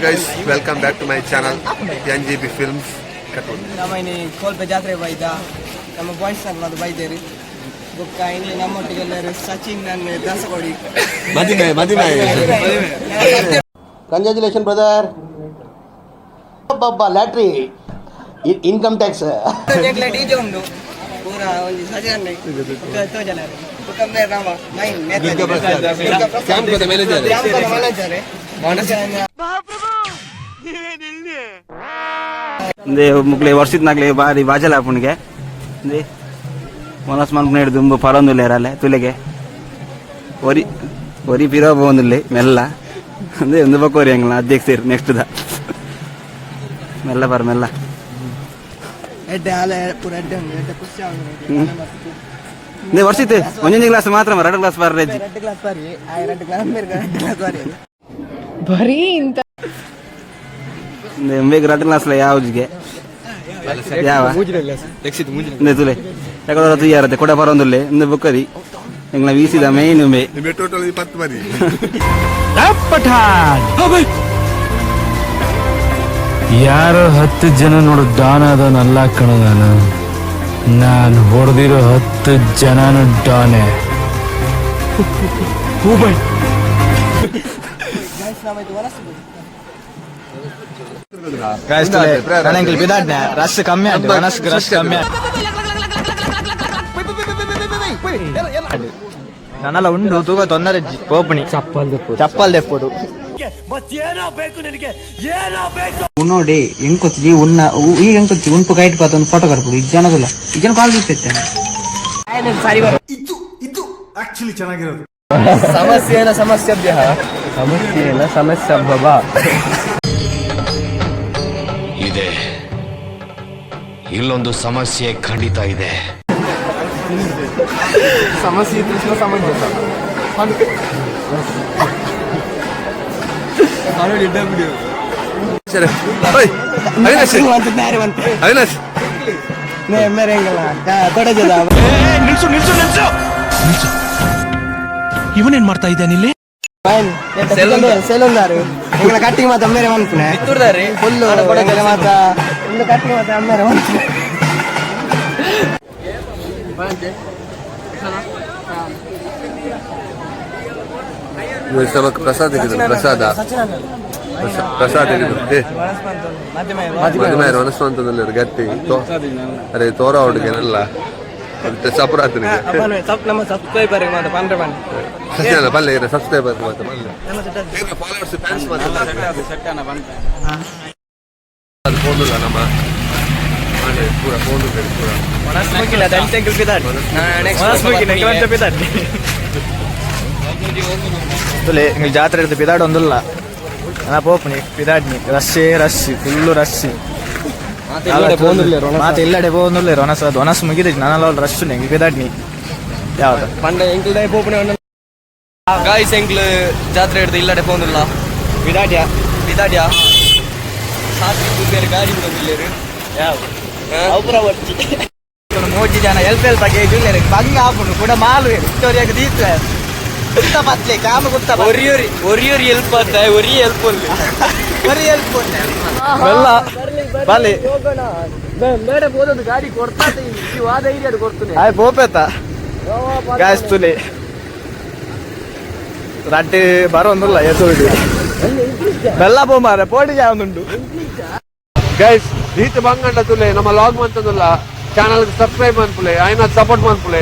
guys, welcome back to my channel NGB Films. ನಮ್ಮ ಇಲ್ಲಿ ಕೋಲ್ಪೆ ಜಾತ್ರೆ ಬೈದ ನಮ್ಮ ಬಾಯ್ಸ್ ಅನ್ನೋದು ಬೈದೇರಿ ಬುಕ್ಕ ಇಲ್ಲಿ ನಮ್ಮೊಟ್ಟಿಗೆಲ್ಲರೂ ಸಚಿನ್ ನನ್ನ ದಾಸಗೋಡಿ ಮದಿಮೆ congratulation brother. Lottery income tax DJ ಉಂಟು ಪೂರ ಒಂದು ಸಚಿನ್ ತೋಜಲ ಬುಕ್ಕಂಬೆ ರಾಮ ಮೈನ್ ಮ್ಯಾನೇಜರ್ ಮುಗ್ಲೆ ವರ್ಷದ ನಾಗ್ಲಿ ಬಾರಿ ಬಾಜಲ ಆಪುಣಿಗೆ ಮನಸ್ ಮನ್ಪುನ ದುಂಬು ಪರೊಂದುಲ್ಲೆ ಇರಲ್ಲ ತುಲೆಗೆ ಒರಿ ಒರಿ ಪಿರೋ പോകുന്നില്ലേ ಮೆಲ್ಲ ಅಂದ್ರೆ ಒಂದು ಬಕ್ಕೋರಿ ಹಂಗಲ್ಲ ಅಧ್ಯಕ್ಷರು ನೆಕ್ಸ್ಟ್ ದ ಮೆಲ್ಲ ಬರ ಮೆಲ್ಲ ಎಡ್ಡೆ ಹಾಲೆ ಪೂರ ಎಡ್ಡೆ ಎಡ್ಡೆ ಖುಷಿ ನೀವು ವರ್ಷಿತ್ತು ಒಂದೊಂದು ಕ್ಲಾಸ್ ಮಾತ್ರ 2 ಕ್ಲಾಸ್ ಬರ್ರಿ 2 ಕ್ಲಾಸ್ ಬರಿ 2 ಕ್ಲಾಸ್ ಮೇರೆ 2 ಕ್ಲಾಸ್ ಬರಿ ಬರೀ ಇಂತ ಎಂಬೇಗ 2 ಕ್ಲಾಸ್ ಯಾವ್ಜಿಗೆ ಯಾವ ತುಲೆ ಯಾಕಂದ್ರೆ ಅದು ಯಾರತ್ತೆ ಕೊಡ ಬರೋಂದುಲ್ಲೆ ಒಂದು ಬುಕ್ಕರಿ ಎಂಗ್ಲ ವೀಸಿದ ಮೇನ್ ಮೇ ಟೋಟಲ್ 10 ಮರಿ ಯಾರೋ 10 ಜನ ನೋಡು ಡಾನ್ ಅದನಲ್ಲ ಕಣ ನಾನು ಹೊಡೆದಿರೋ 10 ಜನನು ಡಾನೆ. ರಶ್ ಕಮ್ಮಿ ನನ್ನೆಲ್ಲ ಉಂಡು ತೂಗ ತೊಂದರೆ ಓಪಣಿ ಚಪ್ಪಲ್ ತೆಪ್ಪುದು ನೋಡಿ ಹೆಂಗ್ ಉನ್ನ ಈಗ ಹೆಂಗ್ ಉಂಪು ಕೈಟ್ ಪಾತ ಒಂದು ಫೋಟೋ ಕಟ್ಬಿಡು ಈಗ ಜನಗಲ್ಲ ಈಗ ಜನ ಕಾಲ್ ಬಿಡ್ತೈತೆ ಇದು ಆಕ್ಚುಲಿ ಚೆನ್ನಾಗಿರೋದು. ಸಮಸ್ಯೆ ಬಾಬಾ ಇದೆ. ಇಲ್ಲೊಂದು ಸಮಸ್ಯೆ ಖಂಡಿತ ಇದೆ. ಸಮಸ್ಯೆ ಇದ್ರೆ ಸಮಂಜಸ ಅವಿನಾಶ್ ಇವನೇನ್ ಮಾಡ್ತಾ ಇದ್ದಾನೆ ಇಲ್ಲಿ? ಸೆಲುಂದಾರು ಎಂಗಳ ಕಟ್ಟಿಂಗ್ ಮಾತ ಅಮ್ಮೇರೆ ಮನ್ಪುನೆ ಫುಲ್ಲು ಕೊಡಗಲೆ ಮಾತ ಒಂದು ಕಟ್ಟಿಂಗ್ ಮಾತ ಅಮ್ಮೇರೆ ಮನ್ಪುನೆ ಪ್ರಸಾದ್ ಮದಿಮಾಯರು ಮನಸ್ವಂತದಲ್ಲಿ ಗಟ್ಟಿ ಅರೆ ತೋರ ಹುಡುಗನಲ್ಲ ಸಪುರಾತನಿಗೆ ನಮ್ಮ ಸಬ್ಸ್ಕ್ರೈಬರ್ ಮಾತ ಪಂಡ್ರೆ ಬಲ್ಲೆ ಸಬ್ಸ್ಕ್ರೈಬರ್ ಮಾತ ಫಾಲೋವರ್ಸ್ ಫ್ಯಾನ್ಸ್ ಮಾತ ಅದು ಫೋನುಲ್ಲ ನಮ್ಮ ಪೂರ ಫೋನು ಪೂರ ಜಾತ್ರೆ ಇರ್ತದೆ ಪಿದಾಡ್ ಒಂದಿಲ್ಲ ನಾ ಪೋಪನಿ ಪಿದಾಡ್ನಿ ರಶ್ ಫುಲ್ಲು ರಶ್ ಮಾತು ಇಲ್ಲಡೆ പോകുന്നില്ലേ ಒನಸ್ ಮುಗಿದ ನಾನೆಲ್ಲ ರಶ್ ನೆಂಗೆ ಪಿದಾಡ್ನಿ ಯಾವ್ದು ಪಂಡ ಎಂಕ್ಲೇ ಪೋಪನೆ ಗಾಯ್ಸ್ ಎಂಕ್ಲು ಜಾತ್ರೆ ಹಿಡ್ದು ಇಲ್ಲಡೆ പോകുന്നിಲ್ಲ ಪಿದಾಡ್ಯಾ ಬೇರೆ ಗಾಡಿ ಬಿಡೋದಿಲ್ಲ ಯಾವ ಅವರ ಒಟ್ಟಿ ಮೋಜಿ ಜನ ಎಲ್ಪ ಆಗಿ ಬಂಗ ಆಪುಂಡು ಕೂಡ ಮಾಲು ವಿಕ್ಟೋರಿಯಾಗ ದೀತ ಗುತ್ತ ಪತ್ಲೆ ಕಾಮ ಗುತ್ತ ಒರಿಯೊರಿ ಹೆಲ್ಪ್ ಆತ ಒರಿ ಹೆಲ್ಪ್ ಎಲ್ಲ ಬಾಲೆ ಬೇಡ ಬೋದದು ಗಾಡಿ ಕೊಡ್ತಾತೆ ಈ ವಾದ ಐಡಿಯಾ ಕೊಡ್ತಾನೆ ಆಯ್ ಪೋಪೇತ ಗಾಯ್ಸ್ ತುಲೆ ರಡ್ಡೆ ಬರೋಂದಿಲ್ಲ ಎತ್ತೋಡಿ ಬೆಲ್ಲ ಬೋಮಾರ ಪೋಡಿ ಯಾವನುಂಡು ಗೈಸ್ ರೀತಿ ಬಂಗಂಡ ತುಲೆ ನಮ್ಮ ಲಾಗ್ ಮಂತದಲ್ಲ ಚಾನಲ್ ಸಬ್ಸ್ಕ್ರೈಬ್ ಮಾಡ್ಪುಲೆ ಆಯ್ನ ಸಪೋರ್ಟ್ ಮಾಡ್ಪುಲೆ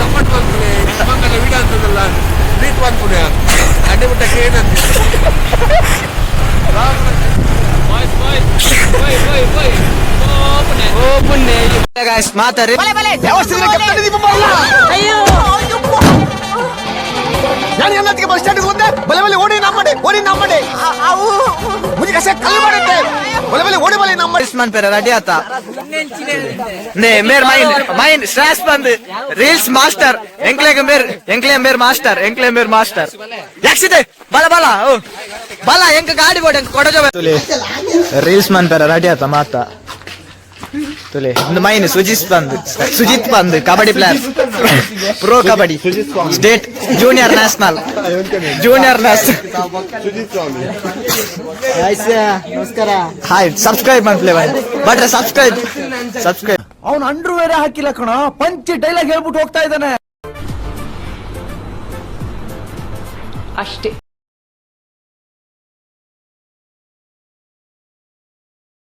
ಸಪೋರ್ಟ್ ಮಾಡ್ಪುಲೆ ಮಂಗಲ ವಿಡಿಯೋ ಅಂತದಲ್ಲ ರೀತ್ ಮಾಡ್ಪುಲೆ ಅಡ್ಡೆ ಬಿಟ್ಟ ಏನಂತ ಮಾತಾರಿ ಬಸ್ ಸ್ಟ್ಯಾಂಡ್ ಹೋದೆ ಬಲೆ ಓಡಿ ನಮ್ಮಡೆ ಮುಜಿ ಕಸೆ ಕಲ್ ಮಾಡುತ್ತೆ ಬಲೆ ಓಡಿ ಬಲೆ ನಮ್ಮ ಇಸ್ಮಾನ್ ಪೇರ ರೆಡಿ ಆತ ನೇ ಮೇರ್ ಮೈನ್ ಸ್ಟ್ರಾಸ್ ಬಂದ್ ರೀಲ್ಸ್ ಮಾಸ್ಟರ್ ಎಂಕ್ಲೆ ಮೇರ್ ಮಾಸ್ಟರ್ ಯಾಕ್ಸಿದೆ ಬಲ ಎಂಕ ಗಾಡಿ ಬೋರ್ಡ್ ಕೊಡಜ ರೀಲ್ಸ್ ಮನ್ ಪೇರ ರೆಡಿ ಆತ ಮಾತ ತುಲೆ ಒಂದು ಮೈನ್ ಸುಜಿತ್ ಬಂದ್ kabaddi player pro kabaddi state junior national ನಮಸ್ಕಾರ ಹಾಯ್ ಸಬ್ಸ್ಕ್ರೈಬ್ ಮಾಡ್ಲೇ ಬಟ್ರೆ ಸಬ್ಸ್ಕ್ರೈಬ್ ಅವ್ನು ಅಂಡ್ರು ಬೇರೆ ಹಾಕಿಲ್ಲ ಕಣ ಪಂಚಿ ಡೈಲಾಗ್ ಹೇಳ್ಬಿಟ್ಟು ಹೋಗ್ತಾ ಇದ್ದಾನೆ. ಅಷ್ಟೇ.